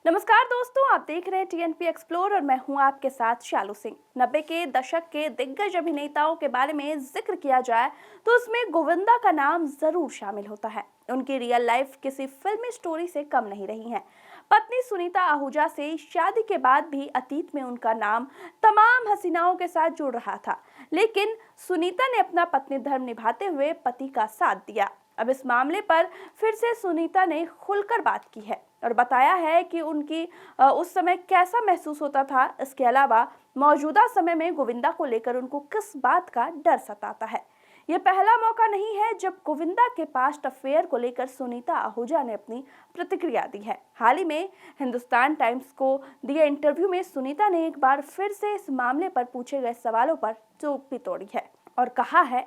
नमस्कार दोस्तों, आप देख रहे हैं टीएनपी एक्सप्लोर और मैं हूं आपके साथ शालू सिंह। 90 के दशक के दिग्गज अभिनेताओं के बारे में जिक्र किया जाए तो उसमें गोविंदा का नाम जरूर शामिल होता है। उनकी रियल लाइफ किसी फिल्मी स्टोरी से कम नहीं रही है। पत्नी सुनीता आहूजा से शादी के बाद भी अतीत में उनका नाम तमाम हसीनाओं के साथ जुड़ रहा था, लेकिन सुनीता ने अपना पत्नी धर्म निभाते हुए पति का साथ दिया। अब इस मामले पर फिर से सुनीता ने खुलकर बात की है और बताया है कि उनकी उस समय कैसा महसूस होता था। इसके अलावा मौजूदा समय में गोविंदा को लेकर उनको किस बात का डर सताता है। ये पहला मौका नहीं है जब गोविंदा के पास्ट अफेयर को लेकर सुनीता आहूजा ने अपनी प्रतिक्रिया दी है। हाल ही में हिंदुस्तान टाइम्स को दिए इंटरव्यू में सुनीता ने एक बार फिर से इस मामले पर पूछे गए सवालों पर चुप्पी भी तोड़ी है और कहा है,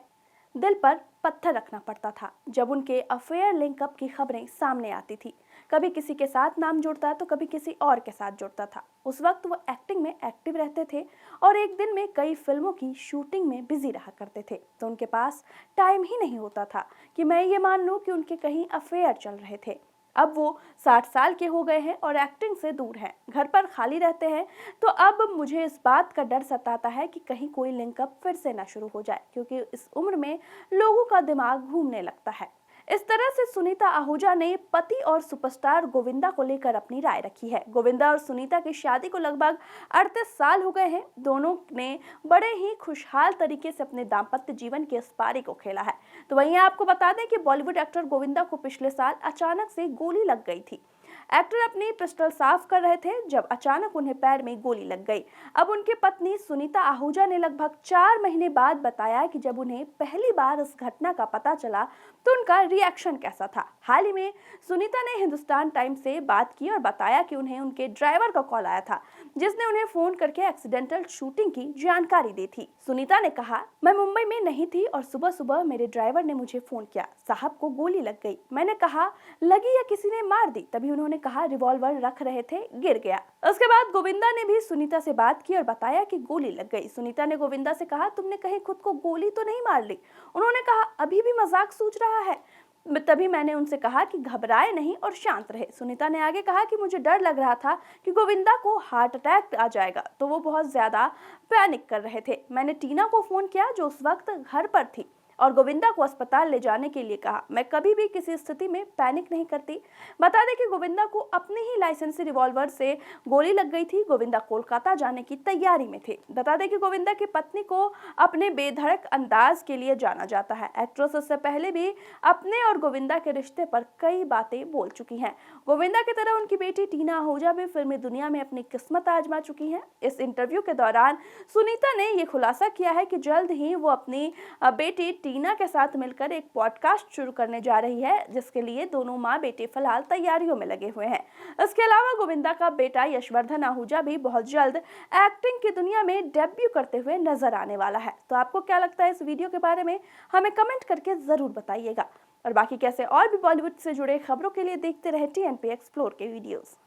दिल पर पत्थर रखना पड़ता था जब उनके अफेयर लिंकअप की खबरें सामने आती थी। कभी किसी के साथ नाम जुड़ता तो कभी किसी और के साथ जुड़ता था। उस वक्त वो एक्टिंग में एक्टिव रहते थे और एक दिन में कई फिल्मों की शूटिंग में बिजी रहा करते थे, तो उनके पास टाइम ही नहीं होता था कि मैं ये मान लूं कि उनके कहीं अफेयर चल रहे थे। अब वो 60 साल के हो गए हैं और एक्टिंग से दूर हैं, घर पर खाली रहते हैं। तो अब मुझे इस बात का डर सताता है कि कहीं कोई लिंकअप फिर से ना शुरू हो जाए, क्योंकि इस उम्र में लोगों का दिमाग घूमने लगता है। इस तरह से सुनीता आहूजा ने पति और सुपरस्टार गोविंदा को लेकर अपनी राय रखी है। गोविंदा और सुनीता की शादी को लगभग 38 साल हो गए हैं। दोनों ने बड़े ही खुशहाल तरीके से अपने दाम्पत्य जीवन की इस पारी को खेला है। तो वहीं आपको बता दें कि बॉलीवुड एक्टर गोविंदा को पिछले साल अचानक से गोली लग गई थी। एक्टर अपनी पिस्टल साफ कर रहे थे जब अचानक उन्हें पैर में गोली लग गई। अब उनकी पत्नी सुनीता आहूजा ने लगभग 4 महीने बाद बताया कि जब उन्हें पहली बार इस घटना का पता चला तो उनका रिएक्शन कैसा था। हाल ही में सुनीता ने हिंदुस्तान टाइम्स से बात की और बताया कि उन्हें उनके ड्राइवर का कॉल आया था, जिसने उन्हें फोन करके एक्सीडेंटल शूटिंग की जानकारी दी थी। सुनीता ने कहा, मैं मुंबई में नहीं थी और सुबह सुबह मेरे ड्राइवर ने मुझे फोन किया, साहब को गोली लग गई। मैंने कहा लगी या किसी ने मार दी, तभी उन्होंने कहा रिवॉल्वर रख रहे थे, गिर गया। उसके बाद गोविंदा ने भी सुनीता से बात की और बताया कि गोली लग गई। सुनीता ने गोविंदा से कहा, तुमने कहीं खुद को गोली तो नहीं मार ली? उन्होंने कहा, अभी भी मजाक सूझ रहा है। तभी मैंने उनसे कहा कि घबराए नहीं और शांत रहे। सुनीता ने आगे कहा कि मुझे डर लग रहा था कि गोविंदा को हार्ट अटैक आ जाएगा, तो वो बहुत ज्यादा पैनिक कर रहे थे। मैंने टीना को फोन किया जो उस वक्त घर पर थी और गोविंदा को अस्पताल ले जाने के लिए कहा। मैं कभी भी किसी स्थिति में पैनिक नहीं करती। बता दें कि गोविंदा को अपने ही लाइसेंसी रिवॉल्वर से गोली लग गई थी। गोविंदा कोलकाता जाने की तैयारी में थे। बता दें कि गोविंदा की पत्नी को अपने बेधड़क अंदाज के लिए जाना जाता है। एक्ट्रेस इससे पहले भी अपने और गोविंदा के रिश्ते पर कई बातें बोल चुकी हैं। गोविंदा की तरह उनकी बेटी टीना आहूजा भी फिल्मी दुनिया में अपनी किस्मत आजमा चुकी हैं। इस इंटरव्यू के दौरान सुनीता ने ये खुलासा किया है कि जल्द ही वो अपनी बेटी टीना के साथ मिलकर एक पॉडकास्ट शुरू करने जा रही है, जिसके लिए दोनों माँ बेटे फिलहाल तैयारियों में लगे हुए हैं। इसके अलावा गोविंदा का बेटा यशवर्धन आहूजा भी बहुत जल्द एक्टिंग की दुनिया में डेब्यू करते हुए नजर आने वाला है। तो आपको क्या लगता है इस वीडियो के बारे में, हमें कमेंट करके जरूर बताइएगा। और बाकी कैसे और भी बॉलीवुड से जुड़े खबरों के लिए देखते रहे टीएनपी एक्सप्लोर के वीडियोस।